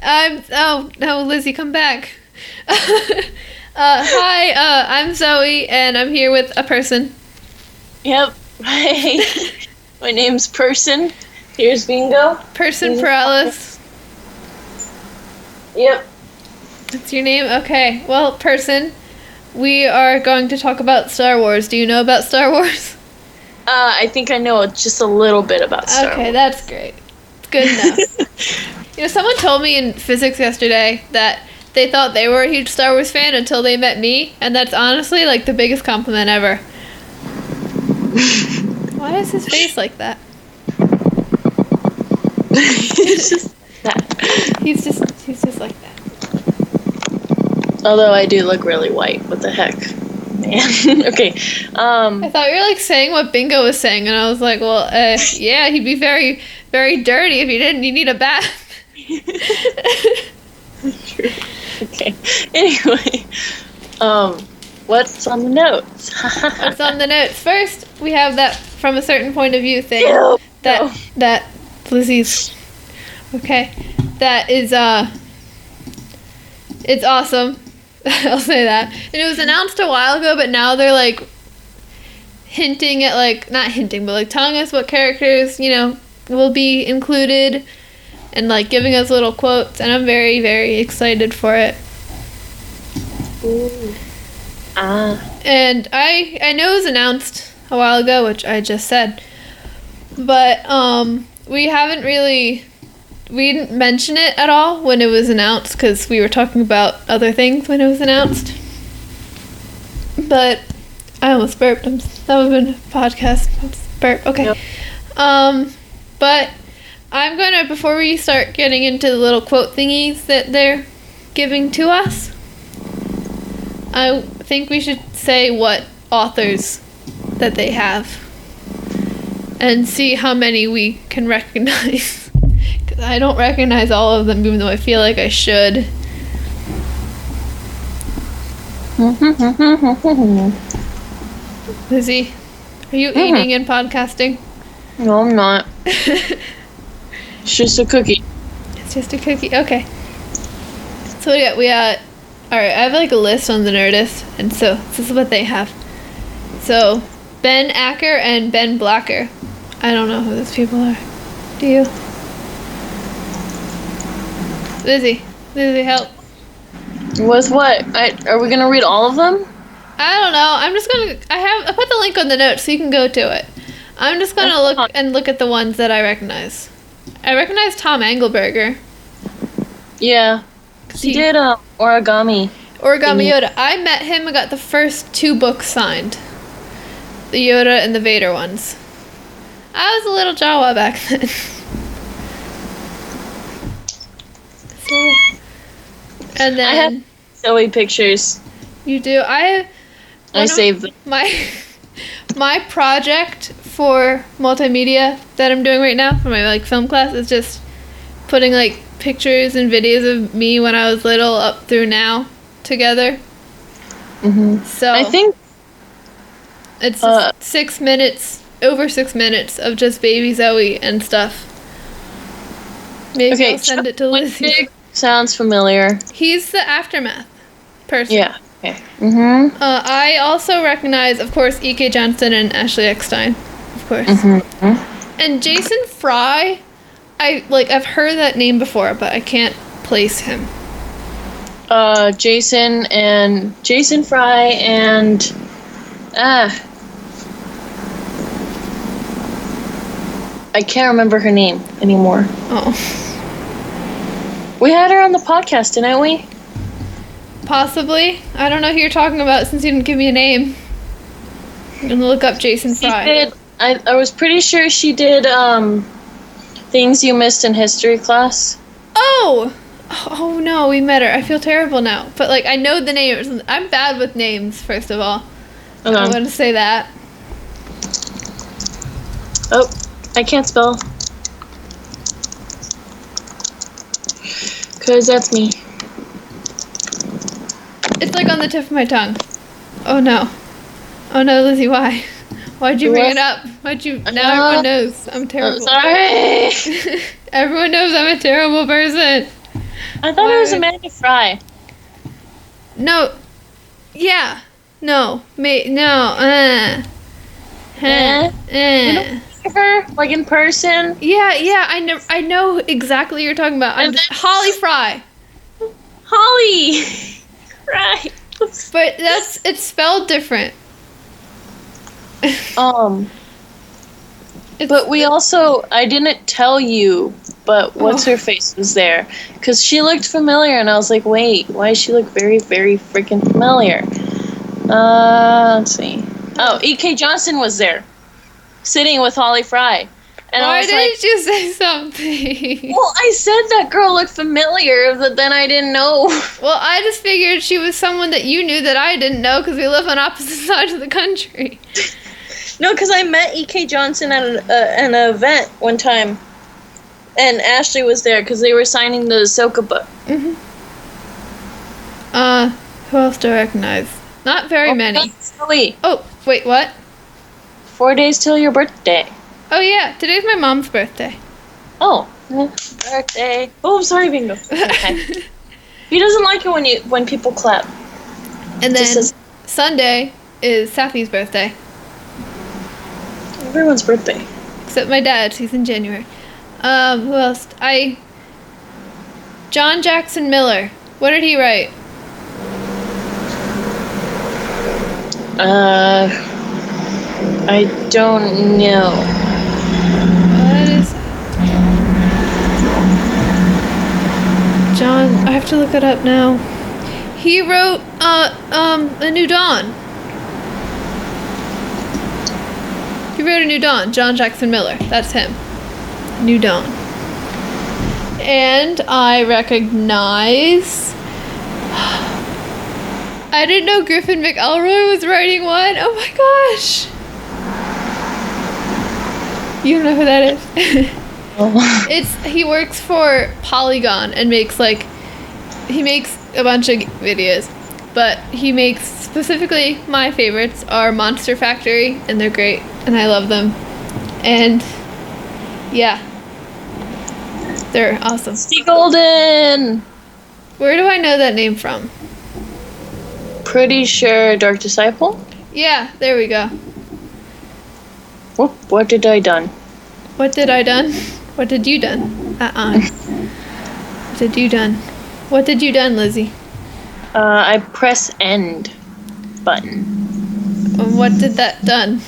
Oh no, Lizzy, come back. Hi, I'm Zoe, and I'm here with a person. Yep. Hi. My name's Person. Here's Bingo. Person Paralysis. Yep. That's your name? Okay. Well, Person, we are going to talk about Star Wars. Do you know about Star Wars? I think I know just a little bit about Star Wars. Okay, that's great. Good enough. Someone told me in physics yesterday that they thought they were a huge Star Wars fan until they met me, and that's honestly, like, the biggest compliment ever. Why is his face like that? It's just that. He's just like that. Although I do look really white. What the heck? Man. Okay. I thought you were, like, saying what Bingo was saying, and I was like, well, yeah, he'd be very, very dirty if he didn't. You need a bath. True. Okay. Anyway, what's on the notes? What's on the notes? First, we have that from a certain point of view thing. Ew. That Lizzy's okay. That is it's awesome. I'll say that. And it was announced a while ago, but now they're like hinting at, like, not hinting, but like telling us what characters, will be included and like giving us little quotes, and I'm very, very excited for it. Ooh. And I know it was announced a while ago, which I just said, but we didn't mention it at all when it was announced because we were talking about other things when it was announced. But I almost burped. That would have been a podcast. Burp. Okay. Yep. But I'm gonna, before we start getting into the little quote thingies that they're giving to us, I think we should say what authors that they have and see how many we can recognize. Because I don't recognize all of them, even though I feel like I should. Lizzy, are you eating and podcasting? No, I'm not. It's just a cookie. It's just a cookie. Okay. So we got. All right, I have like a list on the Nerdist, and so this is what they have. So, Ben Acker and Ben Blacker. I don't know who those people are. Do you? Lizzy, help. With what? Are we gonna read all of them? I don't know. I'm just gonna. I put the link on the notes so you can go to it. I'm just gonna look at the ones that I recognize. I recognize Tom Engelberger. Yeah. He did Origami Yoda. I met him and got the first 2 books signed. The Yoda and the Vader ones. I was a little Jawa back then. And then I have Zoe pictures. You do. I saved them. My project for multimedia that I'm doing right now for my like film class is just putting like pictures and videos of me when I was little up through now together. So I think it's just 6 minutes, over 6 minutes of just baby Zoe and stuff. Maybe I'll send it to Lizzy. Sounds familiar. He's the Aftermath person. Yeah. Okay. I also recognize, of course, E.K. Johnston and Ashley Eckstein, of course. And Jason Fry, I've heard that name before, but I can't place him. Jason Fry and I can't remember her name anymore. Oh. We had her on the podcast, didn't we? Possibly. I don't know who you're talking about since you didn't give me a name. I'm gonna look up Jason Fry. I was pretty sure she did Things You Missed in History Class. Oh no, we met her. I feel terrible now. But like I know the name. I'm bad with names, first of all. I want to say that. Oh, I can't spell. 'Cause that's me. It's like on the tip of my tongue. Oh no, Lizzy, why? Why'd you bring it up? Now everyone knows I'm terrible. I'm sorry. Everyone knows I'm a terrible person. I thought it was Amanda Fry. No. Yeah. No. No. You don't see her like in person. Yeah. I know exactly what you're talking about. Holly Fry. Holly. Right. But it's spelled different. But we also, I didn't tell you, but what's her face was there because she looked familiar, and I was like, wait, why does she look very, very freaking familiar? Let's see. Oh, E.K. Johnson was there, sitting with Holly Fry. And Why I was didn't you say something? well, I said that girl looked familiar, but then I didn't know. Well, I just figured she was someone that you knew that I didn't know because we live on opposite sides of the country. No, because I met E.K. Johnson at an event one time, and Ashley was there because they were signing the Ahsoka book. Mm-hmm. Who else do I recognize? Not very many. Zoe. Oh, wait, what? 4 days till your birthday. Oh, yeah, today's my mom's birthday. Oh, birthday. Oh, I'm sorry, Bingo. Okay. He doesn't like it when people clap. And then Sunday is Safi's birthday. Everyone's birthday. Except my dad's. He's in January. Who else? John Jackson Miller. What did he write? I don't know. What is John? I have to look it up now. He wrote A New Dawn. He wrote A New Dawn. John Jackson Miller. That's him. New Dawn. And I recognize. I didn't know Griffin McElroy was writing one. Oh my gosh. You don't know who that is? He works for Polygon and makes he makes a bunch of videos, but he makes specifically my favorites are Monster Factory, and they're great and I love them. And yeah, they're awesome. Steve Golden. Where do I know that name from? Pretty sure Dark Disciple. Yeah, there we go. What did I done? What did I done? What did you done? What did you done? What did you done, Lizzy? I press end button. What did that done?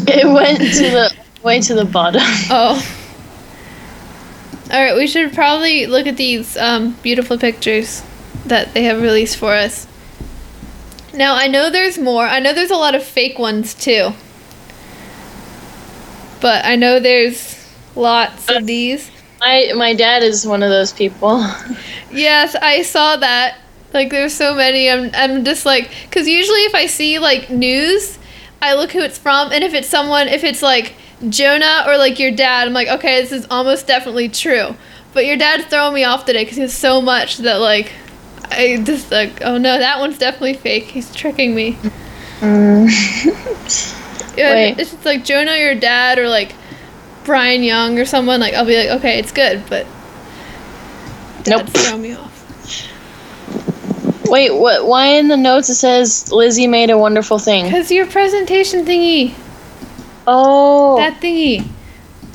It went to the way to the bottom. Oh. Alright, we should probably look at these beautiful pictures that they have released for us. Now, I know there's more. I know there's a lot of fake ones, too. But I know there's lots of these. My dad is one of those people. Yes, I saw that. There's so many. I'm just because usually if I see, news, I look who it's from. And if it's Jonah or, your dad, I'm like, okay, this is almost definitely true. But your dad's throwing me off today because he has so much that, I just, oh no, that one's definitely fake. He's tricking me. Yeah, Wait. it's just Jonah or your dad or, Brian Young or someone, I'll be like, okay, it's good, but Dad's throwing me off. Wait, what? Why in the notes it says Lizzy made a wonderful thing? Because your presentation thingy. Oh. That thingy.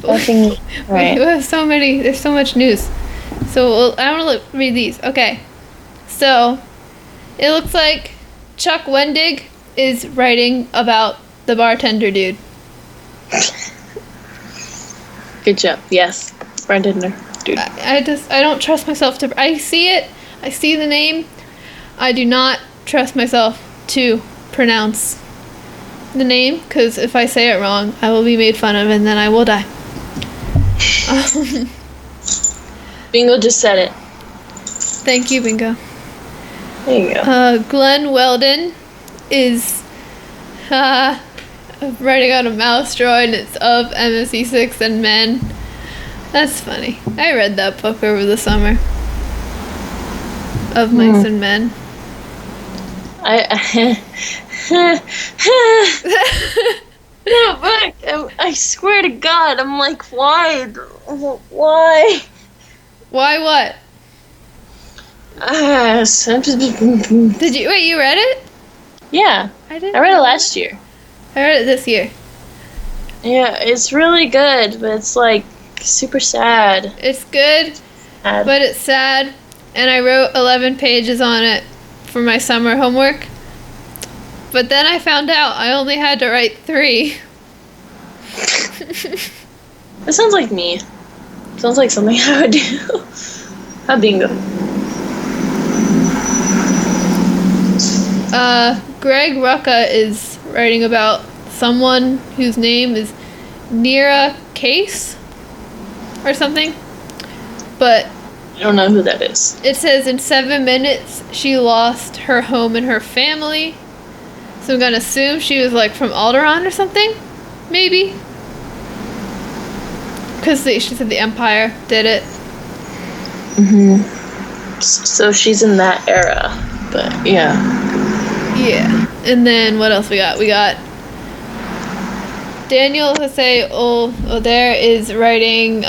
That thingy. Right. We have so many. There's so much news. So I want to read these. Okay. So it looks like Chuck Wendig is writing about the bartender dude. Good job. Yes. Bartender dude. I don't trust myself to. I see it. I see the name. I do not trust myself to pronounce the name, because if I say it wrong, I will be made fun of and then I will die. Bingo just said it. Thank you, Bingo. There you go. Glenn Weldon is writing on a mouse drawing. It's of MSE6 and men. That's funny. I read that book over the summer. Of Mice and Men. No, but I swear to God, I'm like, why? Why? Why what? Did you wait? You read it? Yeah, I didn't. I read it last year. I read it this year. Yeah, it's really good, but it's like super sad. It's good, but it's sad. And I wrote 11 pages on it for my summer homework. But then I found out I only had to write 3. That sounds like me. Sounds like something I would do. A bingo. Greg Rucka is writing about someone whose name is Nira Case or something. But I don't know who that is. it says in 7 minutes she lost her home and her family. So I'm gonna assume she was like from Alderaan or something, maybe. Because she said the Empire did it. So she's in that era, but yeah. Yeah. And then what else we got? We got Daniel Jose Oder is writing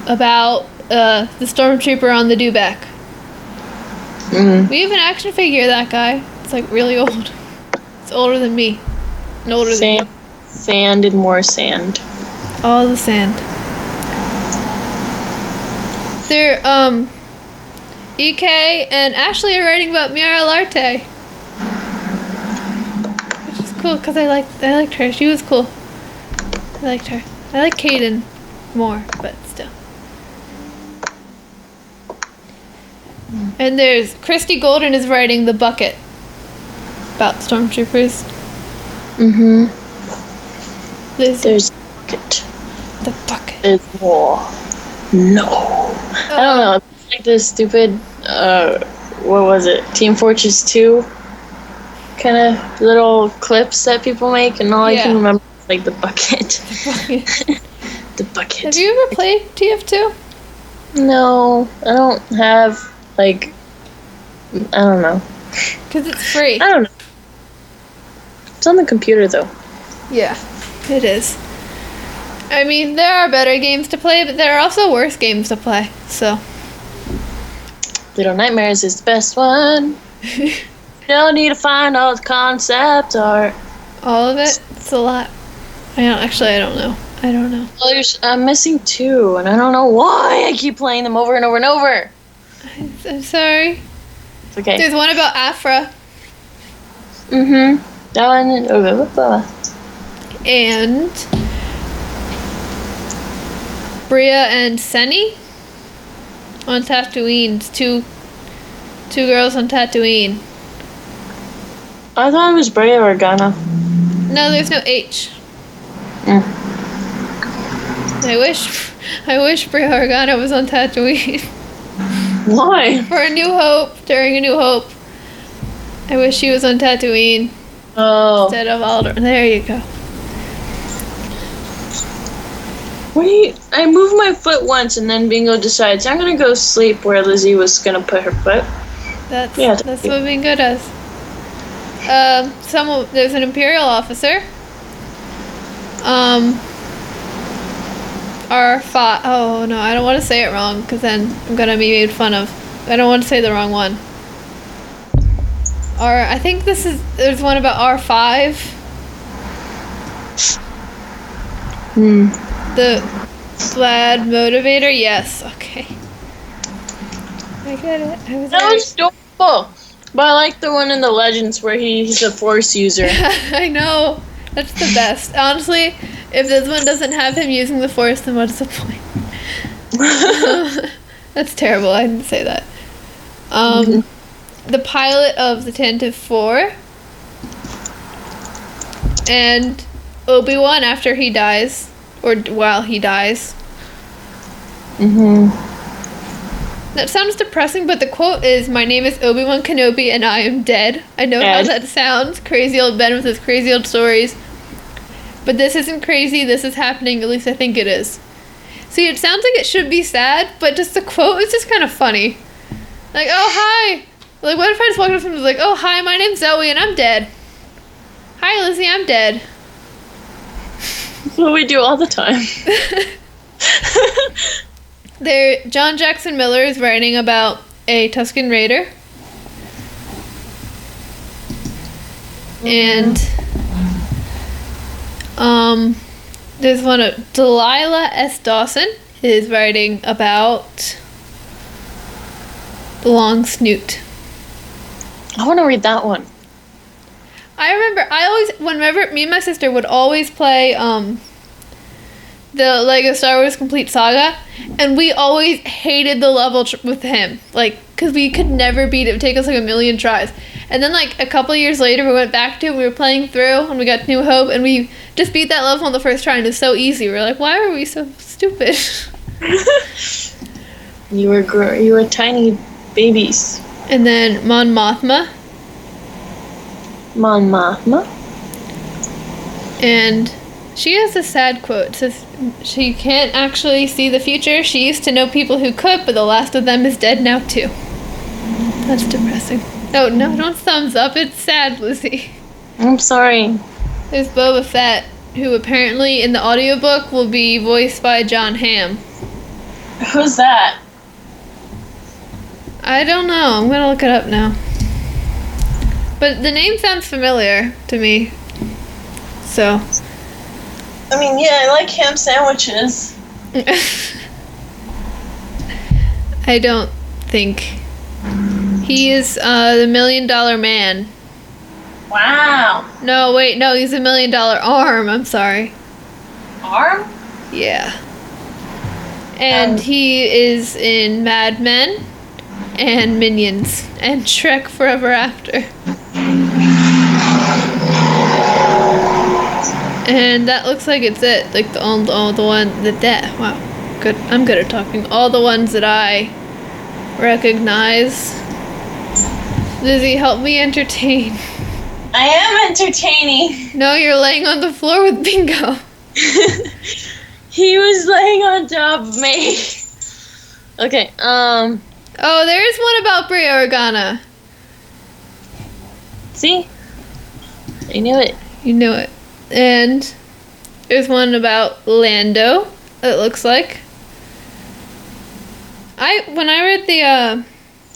about the Stormtrooper on the Dewback. We have an action figure of that guy. It's like really old. It's older than me. And older than you. Sand and more sand. All the sand. They're, EK and Ashley are writing about Miara Larte. Which is cool, because I liked her. She was cool. I liked her. I like Kaden more, but still. And there's Christy Golden is writing The Bucket about stormtroopers. There's bucket. The Bucket. There's more. No. I don't know. It's like this stupid, what was it? Team Fortress 2 kind of little clips that people make, and all I can remember is like the bucket. The Bucket. The bucket. Have you ever played TF2? No, I don't have, like, I don't know. Because it's free. I don't know. It's on the computer, though. Yeah, it is. I mean, there are better games to play, but there are also worse games to play, so. Little Nightmares is the best one. Don't need to find all the concept art. All of it? It's a lot. I don't know. Well, I'm missing 2, and I don't know why I keep playing them over and over and over. I'm sorry. It's okay. There's one about Afra. That one. And Bria and Senni on Tatooine. Two girls on Tatooine. I thought it was Brea Organa. No, there's no H. I wish Bria Organa was on Tatooine. Why? For A New Hope, during A New Hope. I wish she was on Tatooine instead of Alderaan. There you go. Wait, I moved my foot once, and then Bingo decides I'm gonna go sleep where Lizzy was gonna put her foot. That's what Bingo does. There's an Imperial officer. Oh no, I don't want to say it wrong because then I'm gonna be made fun of. I don't want to say the wrong one. I think there's one about R5. The Vlad Motivator, yes, okay. I get it. That was adorable. But I like the one in the Legends where he's a Force user. I know. That's the best. Honestly, if this one doesn't have him using the Force, then what's the point? That's terrible. I didn't say that. The pilot of the Tantive 4 and Obi-Wan after he dies, or while he dies. That sounds depressing, but the quote is, "My name is Obi-Wan Kenobi and I am dead." I know how that sounds. Crazy old Ben with his crazy old stories. But this isn't crazy, this is happening, at least I think it is. See, it sounds like it should be sad, but just the quote is just kind of funny. Like, oh, hi! Like, what if I just walked up to someone and was like, oh, hi, my name's Zoe and I'm dead. Hi, Lizzy, I'm dead. That's what we do all the time. John Jackson Miller is writing about a Tusken Raider. And there's one of Delilah S. Dawson is writing about the long snoot. I want to read that one. I remember whenever me and my sister would always play the Lego Star Wars Complete Saga, and we always hated the level with him, like, because we could never beat it. It would take us like a million tries. And then like a couple years later we went back to it, we were playing through, and we got New Hope, and we just beat that level on the first try, and it's so easy. We're like, why were we so stupid? You were tiny babies. And then Mon Mothma. Mon Mothma? And she has a sad quote. It says, she can't actually see the future. She used to know people who could, but the last of them is dead now too. That's depressing. Oh, no, don't thumbs up. It's sad, Lizzy. I'm sorry. There's Boba Fett, who apparently in the audiobook will be voiced by John Hamm. Who's that? I don't know. I'm gonna look it up now. But the name sounds familiar to me. So. I mean, yeah, I like ham sandwiches. I don't think. He is the $1 Million Man. Wow. No, wait, no, he's a $1 Million Arm. I'm sorry. Arm? Yeah. And he is in Mad Men and Minions and Shrek Forever After. And that looks like it's it. Like all the one that wow, good. I'm good at talking. All the ones that I recognize. Lizzy, help me entertain. I am entertaining. No, you're laying on the floor with Bingo. He was laying on top of me. Okay, Oh, there is one about Brie Organa. See? I knew it. You knew it. And there's one about Lando, it looks like. When I read the,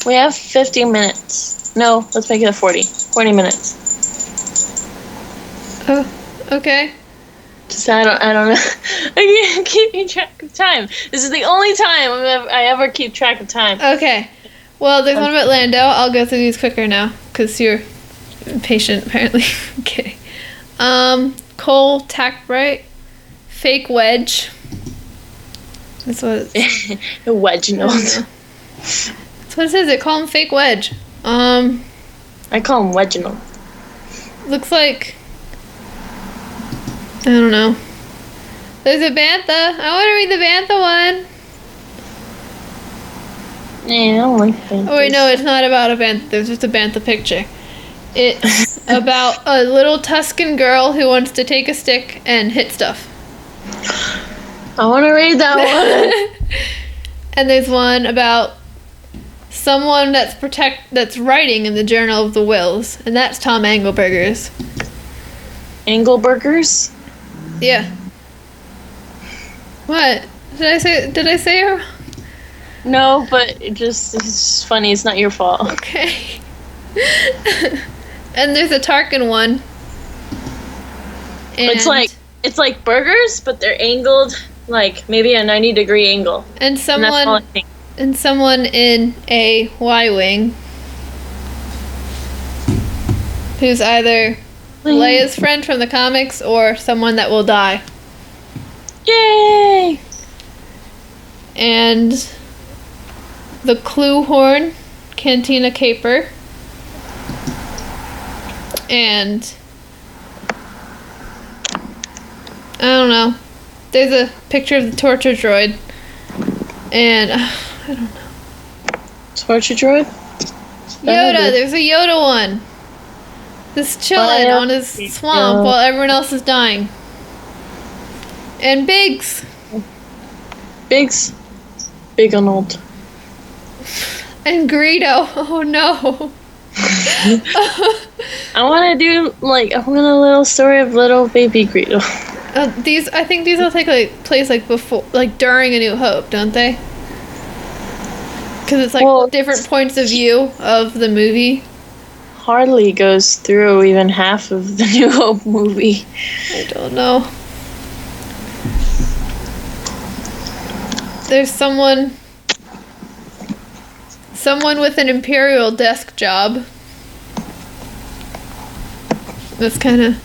We have 50 minutes. No, let's make it 40. 40 minutes. Oh, okay. Just, I don't know. I can't keep track of time. This is the only time I ever keep track of time. Okay. Well, there's one about Lando. I'll go through these quicker now, because you're impatient, apparently. Okay. Cole Tackbright. Fake Wedge. That's what it's... Wedge notes. That's what it says. They call him Fake Wedge. I call him Wedginal. Looks like... I don't know. There's a Bantha. I want to read the Bantha one. Yeah, I don't like Banthas. Oh wait, no, it's not about a Bantha. There's just a Bantha picture. It's about a little Tuscan girl who wants to take a stick and hit stuff. I want to read that one. And there's one about someone that's writing in the Journal of the Wills, and that's Tom Engelberger's. Engelberger's? Yeah. What? Did I say her? No, but it's just funny. It's not your fault. Okay. And there's a Tarkin one. And It's like burgers, but they're angled like maybe a 90-degree angle. And that's all I think. And someone in a Y-wing who's either Leia's friend from the comics or someone that will die. Yay! And the Clue Horn Cantina Caper. And I don't know. There's a picture of the torture droid. And I don't know. Torture droid? Yoda, there's a Yoda one. Just chilling on his swamp while everyone else is dying. And Biggs. Biggs? Big Arnold. And Greedo. Oh no. I want to do I want a little story of little baby Greedo. I think these will take place before, during A New Hope, don't they? Because it's like Well, different points of view of the movie. hardly goes through even half of the New Hope movie. I don't know. There's someone with an Imperial desk job. That's kind of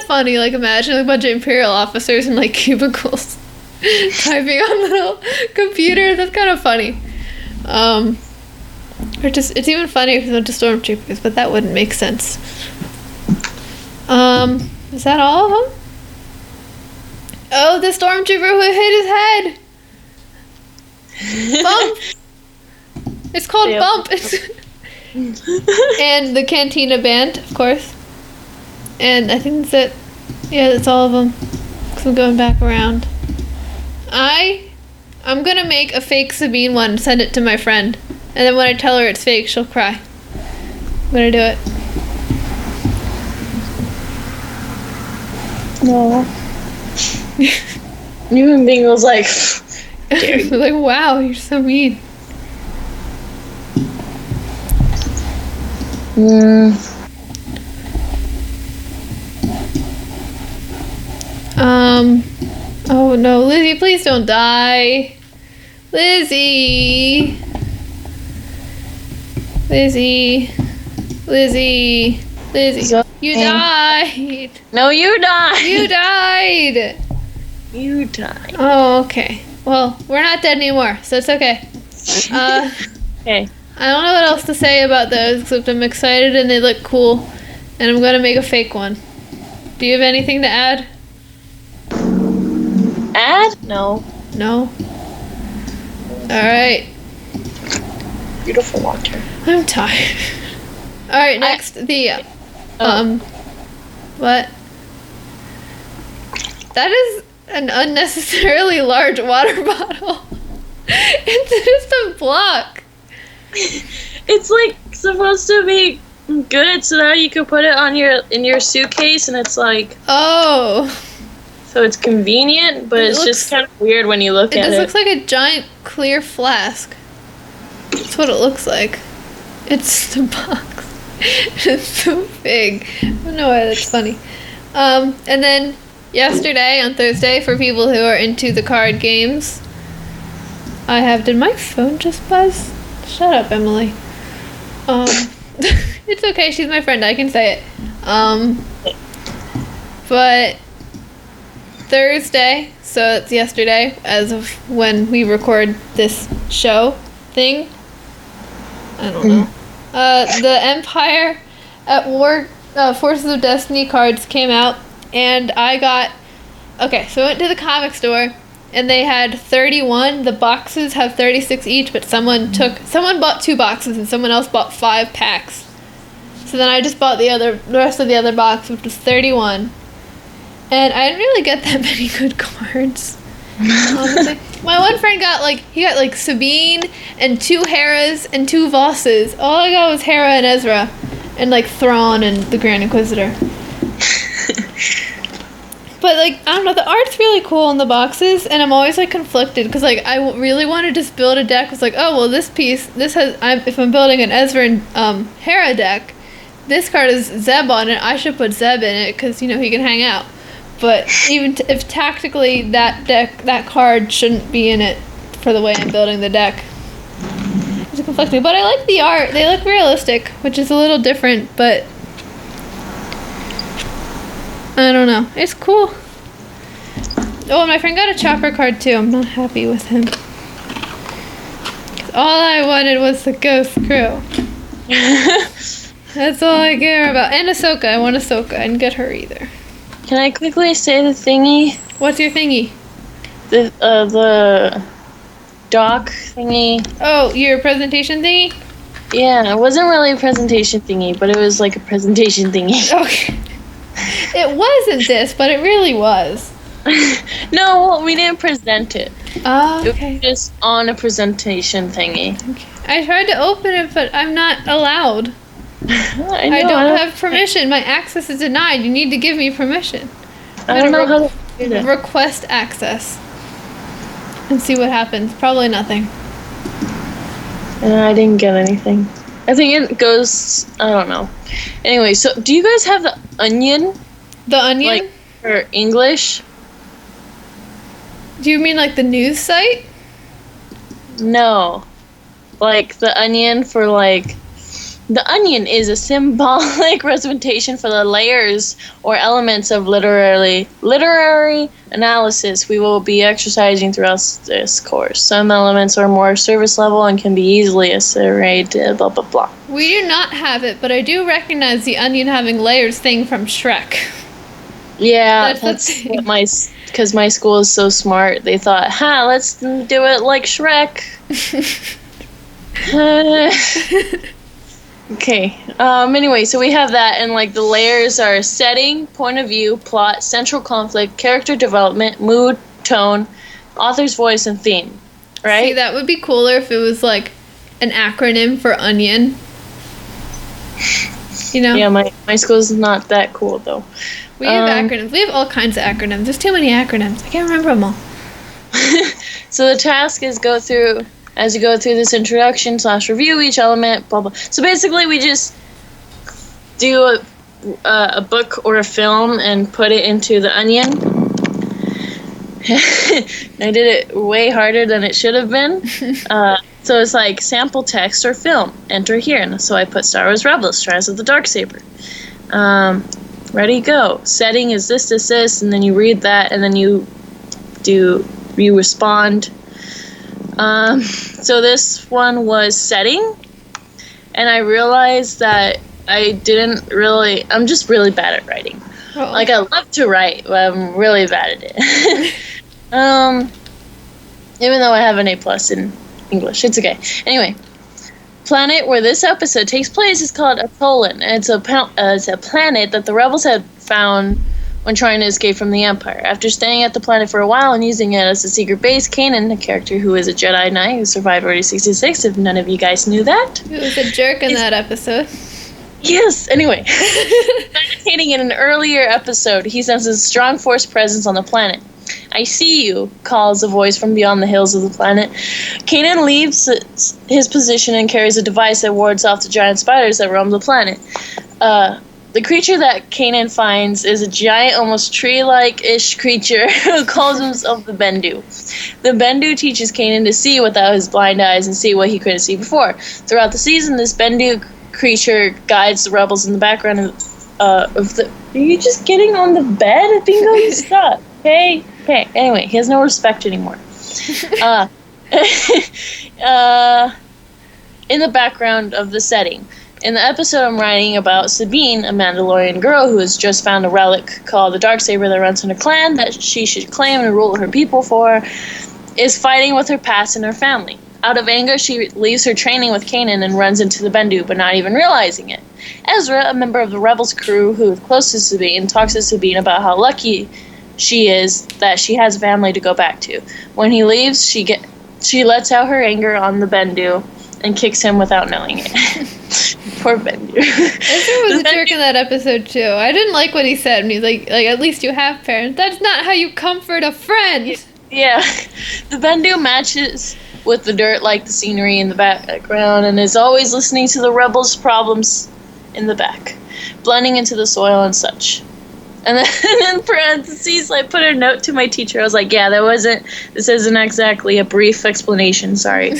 funny. Like, imagine a bunch of Imperial officers in like cubicles typing on little computers. That's kind of funny. Or just, it's even funnier if it's not just stormtroopers, but that wouldn't make sense. Is that all of them? Oh, the stormtrooper who hit his head. Bump. It's called Yep. Bump. And the Cantina band, of course. And I think that's it. Yeah, that's all of them. Because I'm going back around. I'm gonna make a fake Sabine one and send it to my friend. And then when I tell her it's fake, she'll cry. I'm gonna do it. No. Human being was like, dare you. Like, wow, you're so mean. Oh no, Lizzy, please don't die. Lizzy. Zoe. You died. No, you died. You died. You died. Oh, okay. Well, we're not dead anymore, so it's okay. Okay. I don't know what else to say about those, except I'm excited and they look cool. And I'm gonna make a fake one. Do you have anything to add? Add? No. No? Alright. Beautiful water. I'm tired. Alright, next, what? That is an unnecessarily large water bottle. It's just a block. It's like supposed to be good so that you can put it on in your suitcase, and it's like, Oh. so it's convenient, but it's just kind of weird when you look It at just it. looks like a giant clear flask. That's what it looks like. It's the box. It's so big. I don't know why that's funny. And then yesterday, on Thursday, for people who are into the card games, did my phone just buzz? Shut up, Emily. It's okay, she's my friend, I can say it. But Thursday, so it's yesterday, as of when we record this show thing. I don't know. The Empire at War Forces of Destiny cards came out, and I got... Okay, so I went to the comic store, and they had 31. The boxes have 36 each, but someone bought 2 boxes, and someone else bought 5 packs. So then I just bought the rest of the other box, which was 31. And I didn't really get that many good cards. Honestly. My one friend got Sabine and 2 Heras and 2 Vosses. All I got was Hera and Ezra, and like Thrawn and the Grand Inquisitor. But I don't know, the art's really cool in the boxes, and I'm always conflicted because I really want to just build a deck. It's this piece, if I'm building an Ezra and Hera deck, this card is Zeb on it. I should put Zeb in it because he can hang out. But even if tactically that card shouldn't be in it for the way I'm building the deck. It's conflicting, but I like the art. They look realistic, which is a little different, but I don't know. It's cool. Oh, and my friend got a Chopper card too. I'm not happy with him. 'Cause all I wanted was the Ghost Crew. That's all I care about. And Ahsoka. I want Ahsoka. I didn't get her either. Can I quickly say the thingy? What's your thingy? The doc thingy. Oh, your presentation thingy? Yeah, it wasn't really a presentation thingy, but it was like a presentation thingy. Okay. It wasn't this, but it really was. No, well, we didn't present it. Oh, It okay. was just on a presentation thingy. I tried to open it, but I'm not allowed. I don't have permission. My access is denied. You need to give me permission. I don't know how to do that. Request access. And see what happens. Probably nothing. I didn't get anything. I think it goes. I don't know. Anyway, so do you guys have the Onion? The Onion? Like for English? Do you mean like the news site? No. Like the Onion for like. The Onion is a symbolic representation for the layers or elements of literary analysis we will be exercising throughout this course. Some elements are more surface level and can be easily assimilated, blah, blah, blah. We do not have it, but I do recognize the onion having layers thing from Shrek. Yeah, that's what because my school is so smart, they thought, let's do it like Shrek. Okay. Anyway, so we have that, and like the layers are setting, point of view, plot, central conflict, character development, mood, tone, author's voice, and theme. Right? See, that would be cooler if it was like an acronym for onion. You know? Yeah, my school's not that cool though. We have acronyms. We have all kinds of acronyms. There's too many acronyms. I can't remember them all. So the task is as you go through this introduction / review each element, blah, blah. So basically we just do a book or a film and put it into the Onion. I did it way harder than it should have been. So it's like sample text or film. Enter here. And so I put Star Wars Rebels, Rise of the Darksaber. Ready, go. Setting is this, and then you read that, and then you respond. So this one was setting, and I realized that I'm just really bad at writing. Oh. Like, I love to write, but I'm really bad at it. Even though I have an A+ in English, it's okay. Anyway, planet where this episode takes place is called Atollon, and it's a planet that the rebels had found when trying to escape from the Empire. After staying at the planet for a while and using it as a secret base, Kanan, a character who is a Jedi Knight who survived Order 66, if none of you guys knew that. He was a jerk in that episode. Yes, anyway. Indicating in an earlier episode, he senses a strong force presence on the planet. I see you, calls a voice from beyond the hills of the planet. Kanan leaves his position and carries a device that wards off the giant spiders that roam the planet. The creature that Kanan finds is a giant, almost tree-like-ish creature who calls himself the Bendu. The Bendu teaches Kanan to see without his blind eyes and see what he couldn't see before. Throughout the season, this Bendu creature guides the rebels in the background of the... Are you just getting on the bed? Bingo, stop. Okay. Anyway, he has no respect anymore. In the background of the setting. In the episode, I'm writing about Sabine, a Mandalorian girl who has just found a relic called the Darksaber that runs in a clan that she should claim and rule her people for, is fighting with her past and her family. Out of anger, she leaves her training with Kanan and runs into the Bendu, but not even realizing it. Ezra, a member of the Rebels crew who is close to Sabine, talks to Sabine about how lucky she is that she has a family to go back to. When he leaves, she lets out her anger on the Bendu and kicks him without knowing it. Poor Bendu. Ezra was a jerk in that episode too. I didn't like what he said. And he's like at least you have parents. That's not how you comfort a friend. Yeah. The Bendu matches with the dirt like the scenery in the background and is always listening to the rebels' problems in the back, blending into the soil and such. And then in parentheses, I put a note to my teacher. I was like, yeah, this isn't exactly a brief explanation, sorry.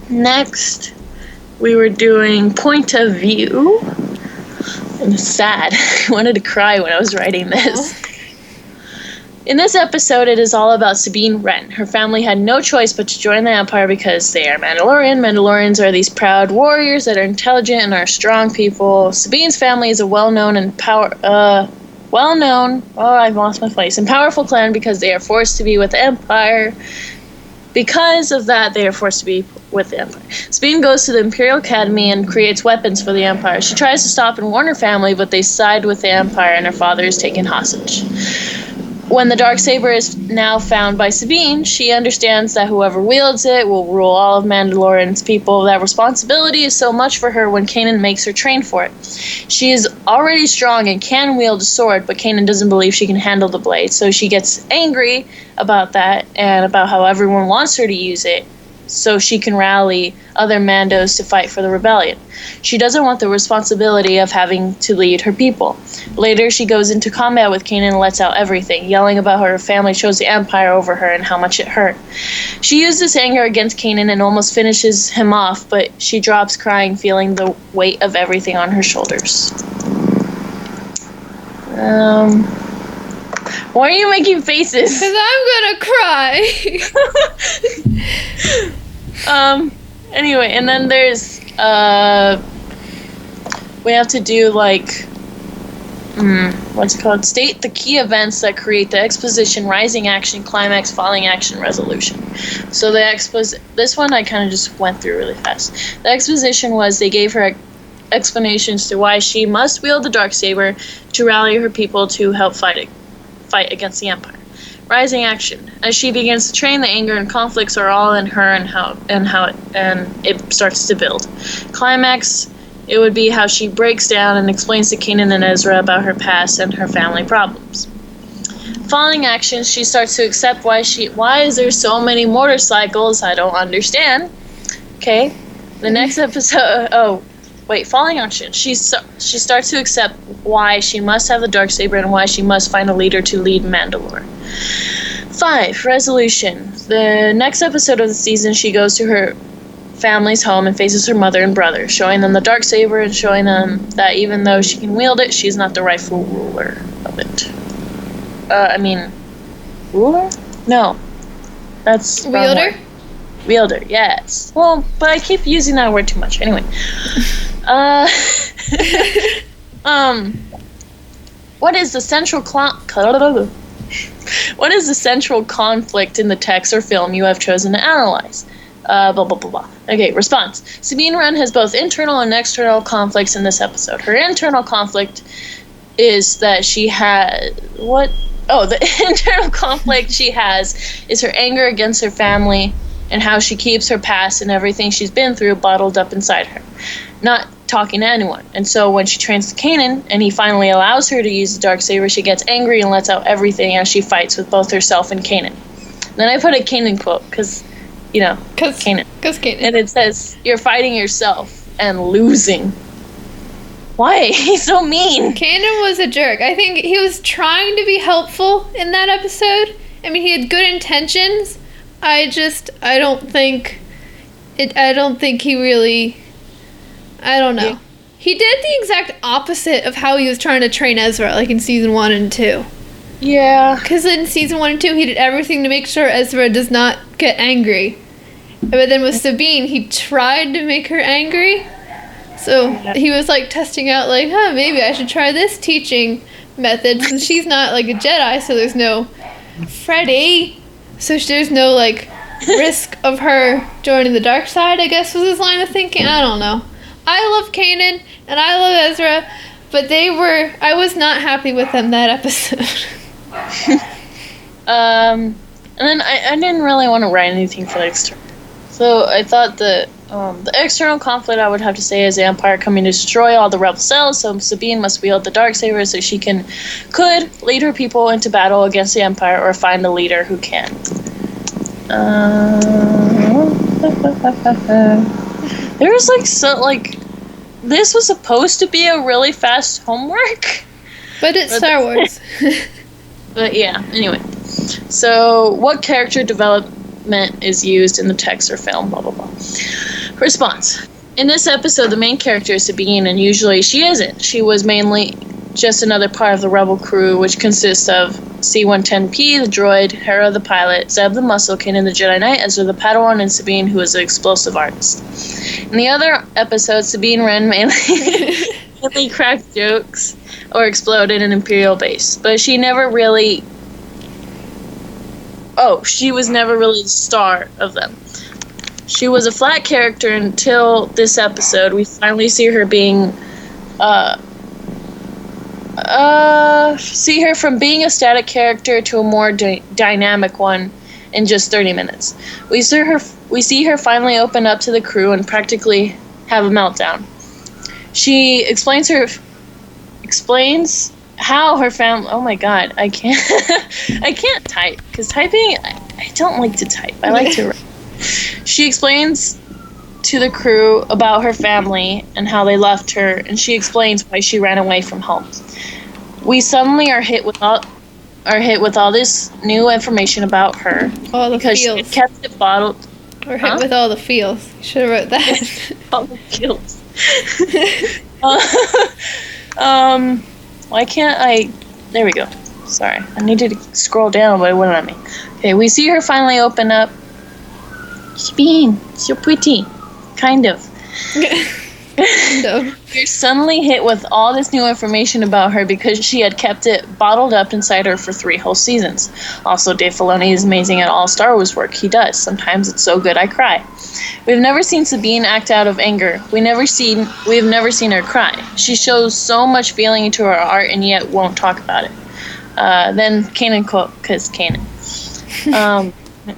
Next, we were doing point of view. I'm sad. I wanted to cry when I was writing this. In this episode, it is all about Sabine Wren. Her family had no choice but to join the Empire because they are Mandalorian. Mandalorians are these proud warriors that are intelligent and are strong people. Sabine's family is a well-known and powerful clan because they are forced to be with the Empire. Because of that, they are forced to be with the Empire. Sabine goes to the Imperial Academy and creates weapons for the Empire. She tries to stop and warn her family, but they side with the Empire and her father is taken hostage. When the Darksaber is now found by Sabine, she understands that whoever wields it will rule all of Mandalorian's people. That responsibility is so much for her when Kanan makes her train for it. She is already strong and can wield a sword, but Kanan doesn't believe she can handle the blade, so she gets angry about that and about how everyone wants her to use it. And she decides to use so she can rally other Mandos to fight for the rebellion. She doesn't want the responsibility of having to lead her people. Later, she goes into combat with Kanan and lets out everything, yelling about how her family chose the Empire over her and how much it hurt. She uses anger against Kanan and almost finishes him off, but she drops crying, feeling the weight of everything on her shoulders. Why are you making faces? Because I'm gonna cry. Anyway, and then there's, we have to do, like, what's it called? State the key events that create the exposition, rising action, climax, falling action, resolution. So this one I kind of just went through really fast. The exposition was they gave her explanations to why she must wield the Darksaber to rally her people to help fight against the Empire. Rising action. As she begins to train, the anger and conflicts are all in her and it starts to build. Climax, it would be how she breaks down and explains to Kanan and Ezra about her past and her family problems. Falling action, she starts to accept why is there so many motorcycles? I don't understand. Okay. The next episode, falling action. She starts to accept why she must have the Darksaber and why she must find a leader to lead Mandalore. 5. Resolution. The next episode of the season, she goes to her family's home and faces her mother and brother, showing them the Darksaber and showing them that even though she can wield it, she's not the rightful ruler of it. Ruler? No. That's Wielder? Wielder, yes. Well, but I keep using that word too much. Anyway. What is the central conflict in the text or film you have chosen to analyze? Blah, blah, blah, blah. Okay, response. Sabine Wren has both internal and external conflicts in this episode. Her internal conflict is that she has... the internal conflict she has is her anger against her family and how she keeps her past and everything she's been through bottled up inside her, not talking to anyone. And so when she trains Kanan and he finally allows her to use the Darksaber, she gets angry and lets out everything as she fights with both herself and Kanan. Then I put a Kanan quote because, Kanan. Because Kanan. And it says, "You're fighting yourself and losing." Why? He's so mean. Kanan was a jerk. I think he was trying to be helpful in that episode. I mean, he had good intentions. I don't think he really... I don't know. Yeah. He did the exact opposite of how he was trying to train Ezra, like in season 1 and 2. Yeah. Because in season 1 and 2, he did everything to make sure Ezra does not get angry. But then with Sabine, he tried to make her angry. So he was like testing out, like, maybe I should try this teaching method. Since she's not like a Jedi, so there's no Freddy. So there's no like risk of her joining the dark side, I guess was his line of thinking. I don't know. I love Kanan and I love Ezra, but I was not happy with them that episode. And then I didn't really want to write anything for the external. So I thought the external conflict I would have to say is the Empire coming to destroy all the rebel cells, so Sabine must wield the Darksaber so she could lead her people into battle against the Empire or find a leader who can. There was this was supposed to be a really fast homework. But it's Star Wars. But yeah, anyway. So, what character development is used in the text or film, blah, blah, blah. Response. In this episode, the main character is Sabine, and usually she isn't. She was mainly just another part of the Rebel crew, which consists of C-110P, the droid, Hera the pilot, Zeb the muscle, Kanan the Jedi Knight, Ezra the Padawan, and Sabine, who is an explosive artist. In the other episodes, Sabine Wren mainly cracked jokes or exploded an Imperial base, but she was never really the star of them. She was a flat character until this episode. We finally see her from being a static character to a more dynamic one in just 30 minutes. We see her finally open up to the crew and practically have a meltdown. She explains how her family... Oh my god, I can't type, because typing... I don't like to type. I like to write. She explains to the crew about her family and how they left her, and she explains why she ran away from home. We suddenly are hit with all this new information about her All the because she feels. had kept it bottled. We're hit with all the feels. You should have wrote that. All the feels. Why can't I? There we go. Sorry, I needed to scroll down, but it wouldn't let me. Okay, we see her finally open up. Sabine, so pretty. Kind of. No. You're suddenly hit with all this new information about her because she had kept it bottled up inside her for 3 whole seasons. Also, Dave Filoni is amazing at all Star Wars work he does. Sometimes it's so good I cry. We've never seen Sabine act out of anger. We've never seen her cry. She shows so much feeling into her art and yet won't talk about it. Then Kanan quote, because Kanan.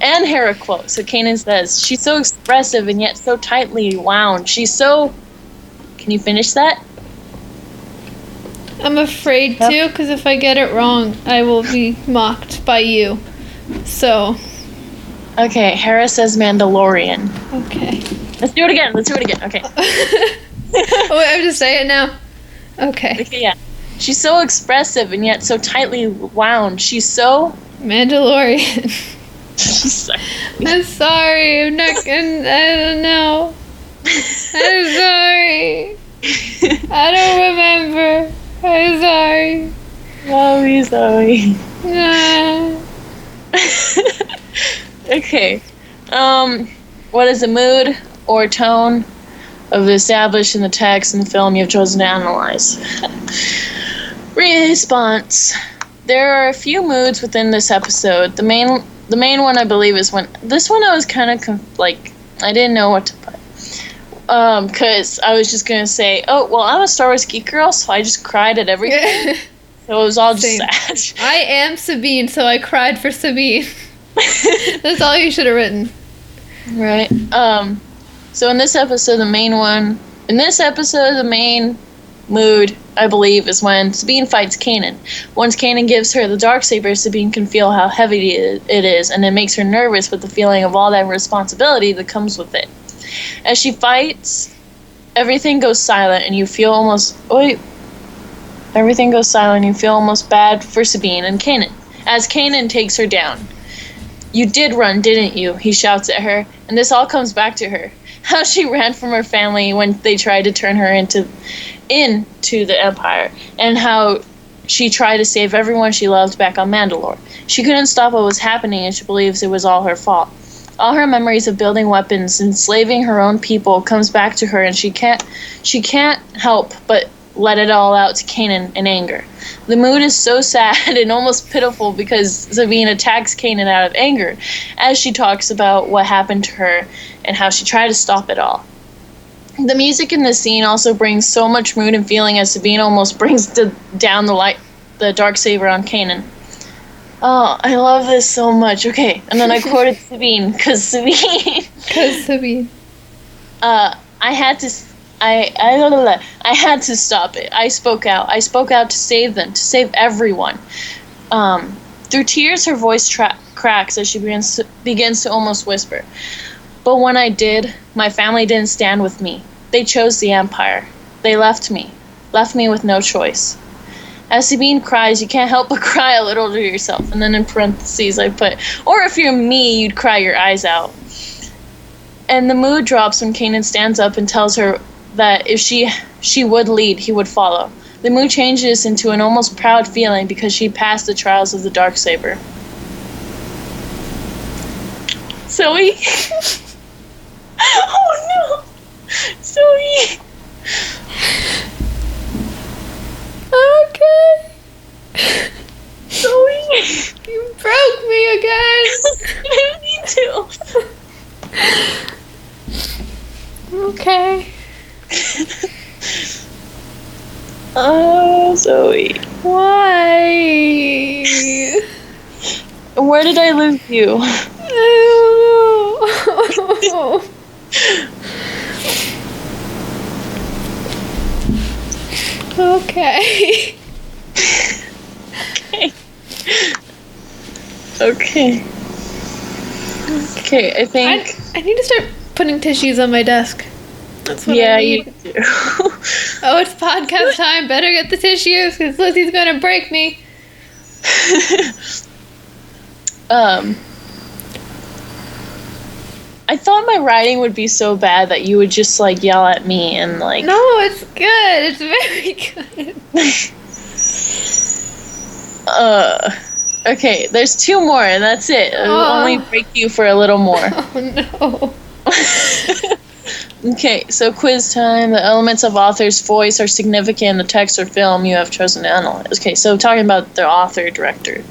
And Hera quote. So Kanan says, she's so expressive and yet so tightly wound. She's so... Can you finish that? I'm afraid to, because if I get it wrong, I will be mocked by you. So. Okay, Hera says Mandalorian. Okay. Let's do it again. Okay. Oh, I have to say it now? Okay. Okay, yeah. She's so expressive and yet so tightly wound. She's so... Mandalorian. Sorry. I'm sorry. I don't know. I'm sorry. I don't remember. I'm sorry. Love you, Zoe. Nah. Okay. What is the mood or tone of the established in the text and the film you've chosen to analyze? Response. There are a few moods within this episode. The main one, I believe, is when... This one I was kind of, I didn't know what to put. Because I was just going to say, oh, well, I'm a Star Wars geek girl, so I just cried at everything. So it was all just sad. I am Sabine, so I cried for Sabine. That's all you should have written. Right. So in this episode, the main mood, I believe, is when Sabine fights Kanan. Once Kanan gives her the Darksaber, Sabine can feel how heavy it is, and it makes her nervous with the feeling of all that responsibility that comes with it. As she fights, everything goes silent, and you feel almost... Everything goes silent, and you feel almost bad for Sabine and Kanan. As Kanan takes her down. You did run, didn't you? He shouts at her, and this all comes back to her. How she ran from her family when they tried to turn her into the Empire, and how she tried to save everyone she loved back on Mandalore. She couldn't stop what was happening, and she believes it was all her fault. All her memories of building weapons, enslaving her own people, comes back to her, and she can't help but let it all out to Kanan in anger. The mood is so sad and almost pitiful because Sabine attacks Kanan out of anger as she talks about what happened to her and how she tried to stop it all. The music in this scene also brings so much mood and feeling as Sabine almost brings down the Darksaber on Kanan. Oh, I love this so much. Okay, and then I quoted Sabine because Sabine. Because Sabine. I had to stop it. I spoke out. I spoke out to save them, to save everyone. Through tears, her voice cracks as she begins to almost whisper. But when I did, my family didn't stand with me. They chose the Empire. They left me with no choice. As Sabine cries, you can't help but cry a little to yourself. And then in parentheses I put, or if you're me, you'd cry your eyes out. And the mood drops when Kanan stands up and tells her that if she would lead, he would follow. The mood changes into an almost proud feeling because she passed the trials of the Darksaber. Zoe? Oh no! Zoe! Okay. Zoe! You broke me again. Me too. Okay. Oh, Zoe. Why? Where did I lose you? I don't know. Okay. Okay. Okay, I think... I I need to start putting tissues on my desk. That's what I need. You do. Oh, it's podcast time. Better get the tissues because Lizzy's going to break me. I thought my writing would be so bad that you would just, like, yell at me and, like... No, it's good. It's very good. Okay, there's 2 more, and that's it. I'll only break you for a little more. Oh, no. Okay, so quiz time. The elements of author's voice are significant in the text or film you have chosen to analyze. Okay, so talking about the author, director.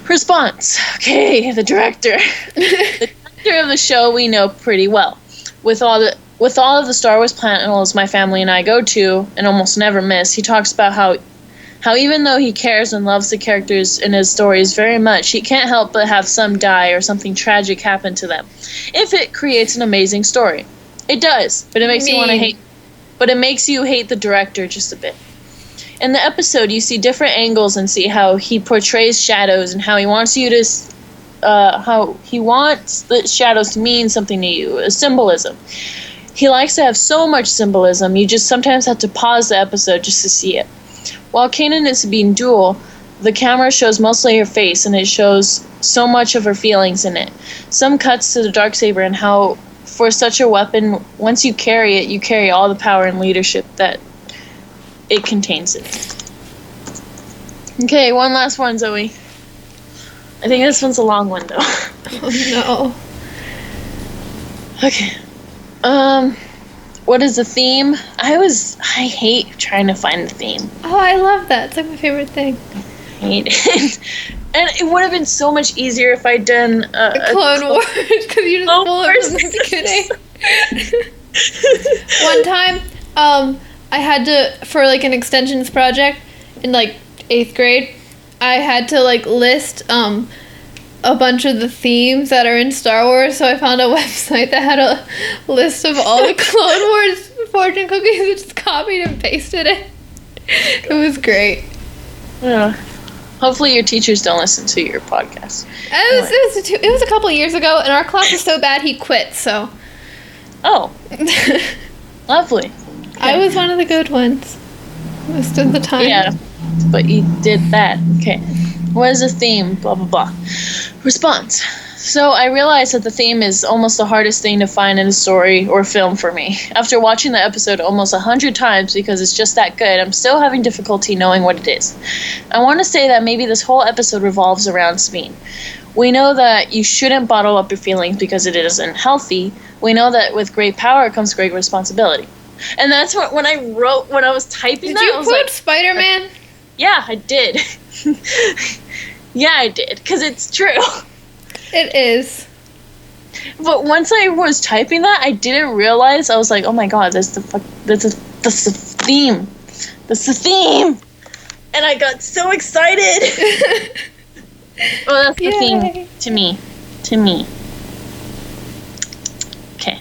Response. Okay, the director. The director of the show we know pretty well. With all of the Star Wars panels my family and I go to and almost never miss, he talks about how even though he cares and loves the characters in his stories very much, he can't help but have some die or something tragic happen to them. If it creates an amazing story. It does, but it makes you want to hate. But it makes you hate the director just a bit. In the episode, you see different angles and see how he portrays shadows and how he wants you to, how he wants the shadows to mean something to you, a symbolism. He likes to have so much symbolism, you just sometimes have to pause the episode just to see it. While Kanan is being dual, the camera shows mostly her face, and it shows so much of her feelings in it. Some cuts to the darksaber and how, for such a weapon, once you carry it, you carry all the power and leadership that it contains in it. Okay, one last one, Zoe. I think this one's a long one, though. Oh, no. Okay. What is the theme? I hate trying to find the theme. Oh, I love that. It's like my favorite thing. I hate it. And it would have been so much easier if I'd done a Clone Wars, because you just pull it from the beginning. One time, I had to, for like an extensions project in like 8th grade, I had to like list a bunch of the themes that are in Star Wars, so I found a website that had a list of all the Clone Wars fortune cookies and just copied and pasted it. It was great. Yeah. Hopefully your teachers don't listen to your podcast. It was a couple of years ago, and our class was so bad he quit, so... Oh. Lovely. Okay. I was one of the good ones. Most of the time. Yeah, but you did that. Okay. What is the theme? Blah, blah, blah. Response. So I realized that the theme is almost the hardest thing to find in a story or film for me. After watching the episode almost 100 times because it's just that good, I'm still having difficulty knowing what it is. I want to say that maybe this whole episode revolves around Sabine. We know that you shouldn't bottle up your feelings because it isn't healthy. We know that with great power comes great responsibility. And that's what, when I was typing did that, I was like... Did you quote Spider-Man? Yeah, I did. Yeah, I did, because it's true. It is. But once I was typing that, I didn't realize. I was like, "Oh my god, that's the theme. That's the theme!" And I got so excited. Well, that's the theme to me. Okay.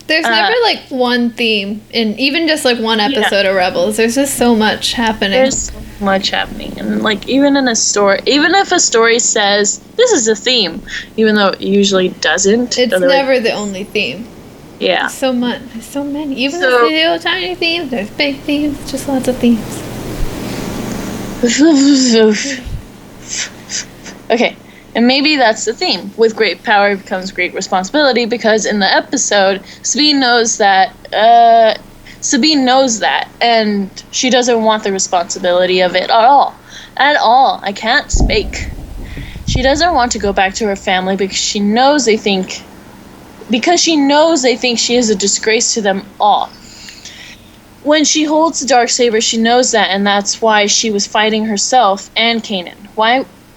There's never like one theme in even just like one episode of Rebels. There's just so much happening. There's so much happening, and like even in a story, even if a story says this is a theme, even though it usually doesn't, it's never the only theme. Yeah. There's so much. There's so many. Even if there's little tiny themes, there's big themes. Just lots of themes. Okay. And maybe that's the theme. With great power comes great responsibility, because in the episode, Sabine knows that, and she doesn't want the responsibility of it at all. At all. I can't speak. She doesn't want to go back to her family because she knows they think she is a disgrace to them all. When she holds the Darksaber, she knows that, and that's why she was fighting herself and Kanan.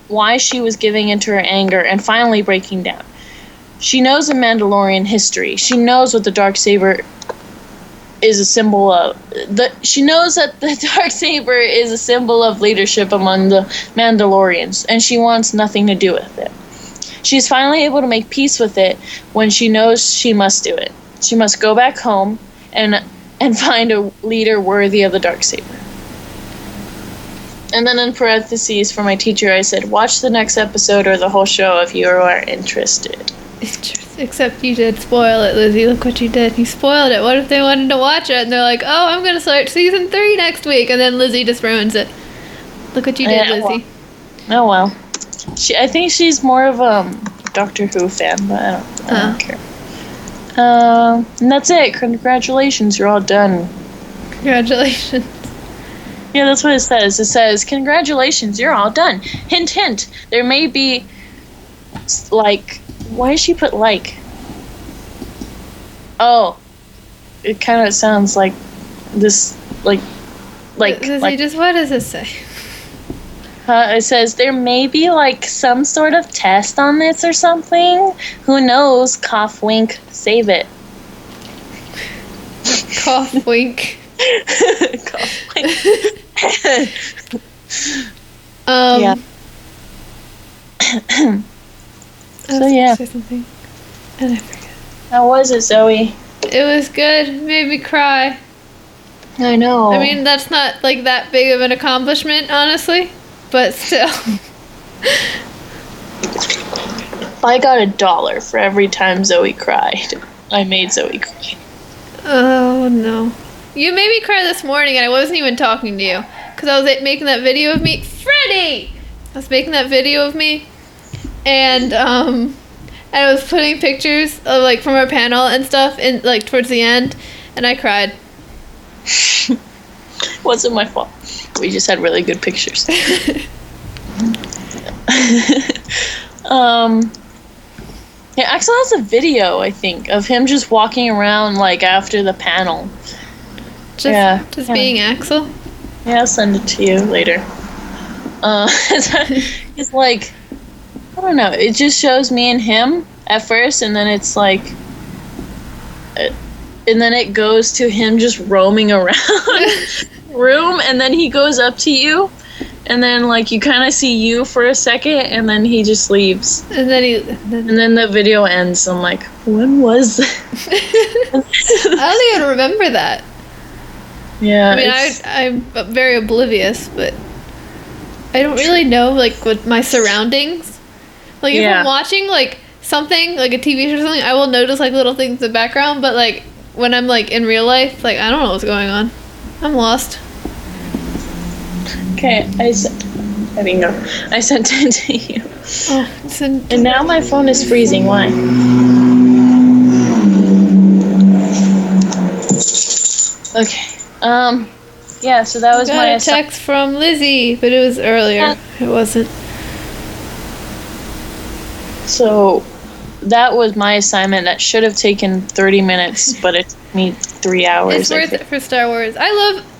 Why she was giving into her anger and finally breaking down. She knows the Mandalorian history. She knows what the Darksaber is a symbol of. She knows that the Darksaber is a symbol of leadership among the Mandalorians, and she wants nothing to do with it. She's finally able to make peace with it when she knows she must do it. She must go back home and find a leader worthy of the Darksaber. And then in parentheses for my teacher, I said, watch the next episode or the whole show if you are interested. Interesting. Except you did spoil it, Lizzy. Look what you did. You spoiled it. What if they wanted to watch it and they're like, oh, I'm going to start season 3 next week, and then Lizzy just ruins it. Look what you did, Lizzy. Well. Oh, well. I think she's more of a Doctor Who fan, but I don't care. And that's it. Congratulations, you're all done. Congratulations. Yeah, that's what it says. It says, congratulations, you're all done. Hint, hint. There may be, like... Why did she put like? Oh, it kind of sounds like this, like. Lizzy, just what does it say? It says there may be like some sort of test on this or something. Who knows? Cough, wink. Save it. Cough, wink. Cough, wink. Yeah. So yeah. Say something, and I forget. How was it, Zoe? It was good. It made me cry. I know. I mean, that's not like that big of an accomplishment, honestly, but still. I got $1 for every time Zoe cried. I made Zoe cry. Oh no! You made me cry this morning, and I wasn't even talking to you because I was making that video of me, Freddie. I was making that video of me. And I was putting pictures of like from our panel and stuff in like towards the end, and I cried. Wasn't my fault. We just had really good pictures. Yeah, Axel has a video, I think, of him just walking around like after the panel. Just being Axel. Yeah, I'll send it to you later. It's like. I don't know. It just shows me and him at first, and then it's like, and then it goes to him just roaming around the room, and then he goes up to you, and then like you kind of see you for a second, and then he just leaves, and then the video ends. I'm like, when was that? I don't even remember that. Yeah. I mean, I'm very oblivious, but I don't really know like what my surroundings. Like, if I'm watching, like, something, like a TV show or something, I will notice, like, little things in the background, but, like, when I'm, like, in real life, like, I don't know what's going on. I'm lost. Okay, I sent it to you. Oh, and now my phone is freezing. Why? Okay. Yeah, so that was my... I got a text from Lizzy, but it was earlier. It wasn't. So that was my assignment that should have taken 30 minutes, but it took me 3 hours. It's worth it for Star Wars. I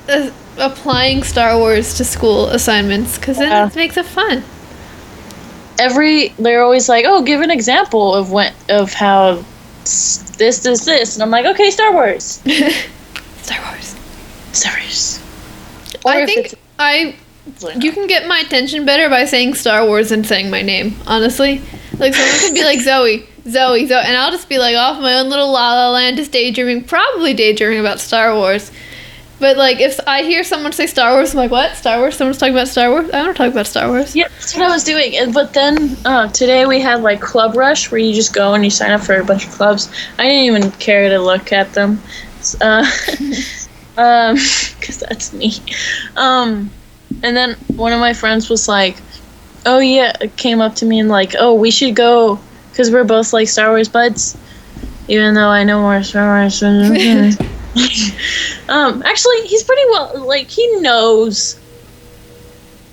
love applying Star Wars to school assignments because then it makes it fun. They're always like, oh, give an example of how this, and I'm like, okay, Star Wars. Star Wars. Or you can get my attention better by saying Star Wars and saying my name, honestly. Like, someone can be like, Zoe, and I'll just be like off my own little La La Land, just probably daydreaming about Star Wars. But, like, if I hear someone say Star Wars, I'm like, what? Star Wars? Someone's talking about Star Wars? I want to talk about Star Wars. Yeah, that's what I was doing. But then today we had, like, Club Rush, where you just go and you sign up for a bunch of clubs. I didn't even care to look at them. Because that's me. And then one of my friends was like, oh, yeah, came up to me and like, oh, we should go, because we're both, like, Star Wars buds, even though I know more Star Wars. Actually, he's pretty well, like, he knows,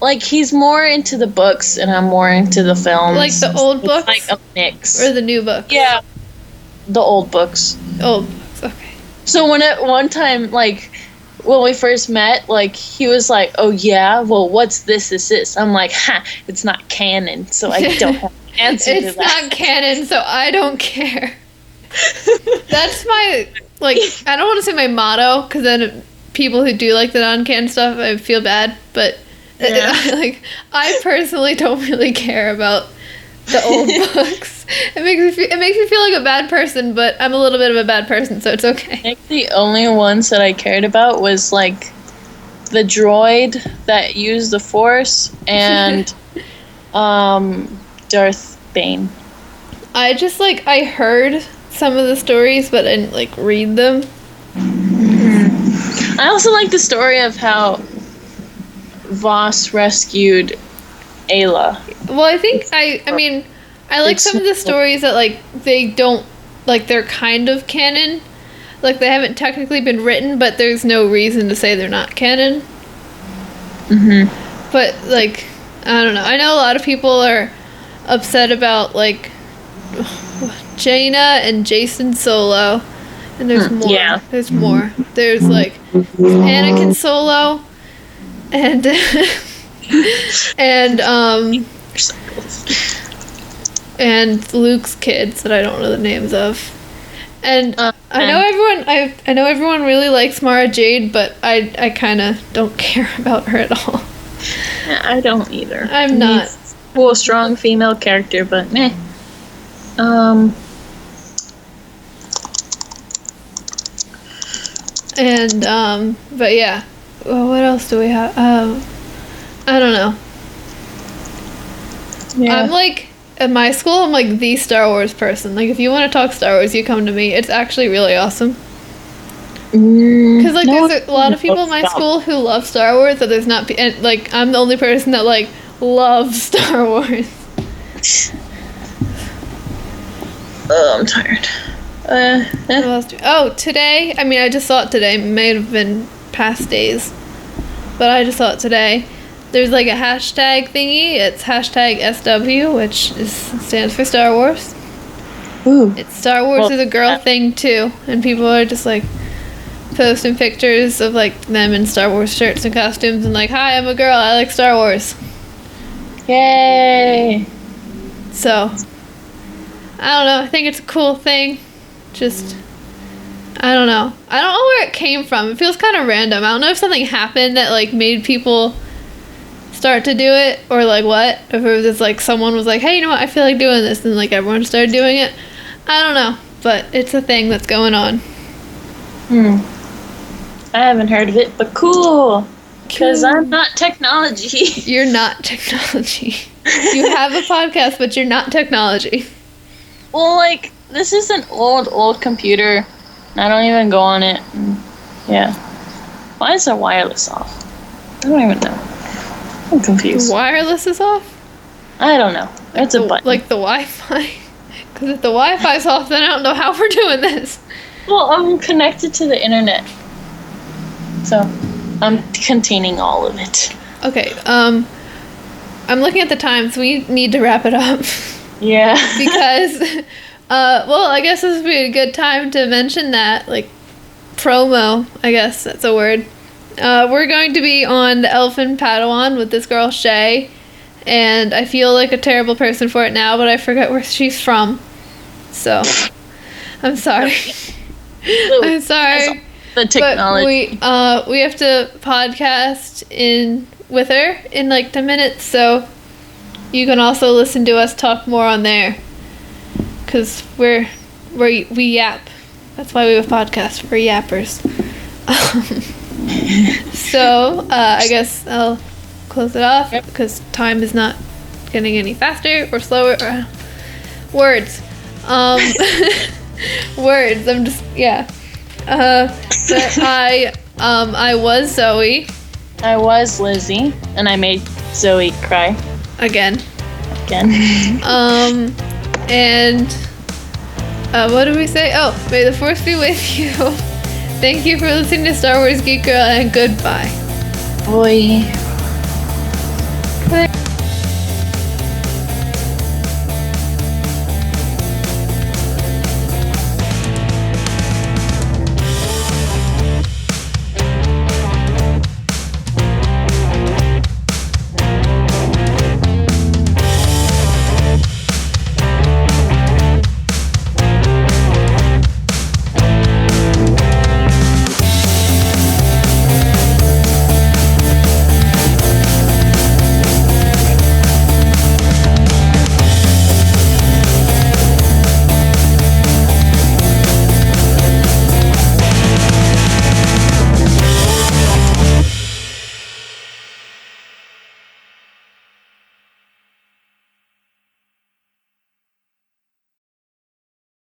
like, he's more into the books, and I'm more into the films. Like the old books? Like a mix. Or the new books? Yeah. The old books. Old books, okay. So one time, like, when we first met, like, he was like, oh, yeah? Well, what's this? I'm like, it's not canon, so I don't have an answer to that. It's not canon, so I don't care. That's my, like, I don't want to say my motto, because then people who do like the non-canon stuff, I feel bad, but, I personally don't really care about the old books. It makes me feel like a bad person, but I'm a little bit of a bad person, so it's okay. I think the only ones that I cared about was like the droid that used the Force and Darth Bane. I just like I heard some of the stories, but I didn't like read them. I also like the story of how Voss rescued Ayla. Well, I think I mean, I like some of the stories that like they don't like they're kind of canon. Like they haven't technically been written, but there's no reason to say they're not canon. But like I don't know. I know a lot of people are upset about like Jaina and Jason Solo. And there's more. Yeah. There's more. There's like Anakin Solo and and Luke's kids that I don't know the names of. And I know everyone really likes Mara Jade, but I kind of don't care about her at all. I don't either. I'm not. Cool, strong female character, but meh. And but yeah. Well, what else do we have? I don't know. Yeah. I'm like at my school. I'm like the Star Wars person. Like if you want to talk Star Wars, you come to me. It's actually really awesome. Because like there's a lot of people in my school who love Star Wars, but there's not. And like I'm the only person that like loves Star Wars. Oh, I'm tired. What else today. I mean, I just saw it today. It may have been past days, but I just saw it today. There's like a hashtag thingy. It's hashtag SW, which stands for Star Wars. Ooh. It's Star Wars is a girl thing too, and people are just like posting pictures of like them in Star Wars shirts and costumes, and like, "Hi, I'm a girl. I like Star Wars." Yay! So, I don't know. I think it's a cool thing. Just, I don't know. I don't know where it came from. It feels kind of random. I don't know if something happened that like made people start to do it, or like what. If it was just like someone was like, "Hey, you know what? I feel like doing this," and like everyone started doing it. I don't know, but it's a thing that's going on. I haven't heard of it, but cool. Because I'm not technology. You're not technology. You have a podcast, but you're not technology. Well, like, this is an old computer. I don't even go on it. Yeah. Why is the wireless off? I don't even know. I'm confused. Wireless is off? I don't know. It's a button. Like the Wi-Fi? Because if the Wi-Fi's off, then I don't know how we're doing this. Well, I'm connected to the internet. So, I'm containing all of it. Okay, I'm looking at the time, so we need to wrap it up. Yeah. Because, well, I guess this would be a good time to mention that, like, promo, I guess that's a word. We're going to be on the Elfin Padawan with this girl, Shay, and I feel like a terrible person for it now, but I forget where she's from. So, I'm sorry. I'm sorry. The technology. But we have to podcast with her in like 10 minutes, so you can also listen to us talk more on there. Cause we yap. That's why we have a podcast. We're yappers. So I guess I'll close it off because time is not getting any faster or slower. Words. Words. I'm just but I was Zoe. I was Lizzy, and I made Zoe cry. Again. And what did we say? Oh, may the force be with you. Thank you for listening to Star Wars Geek Girl, and goodbye. Boy.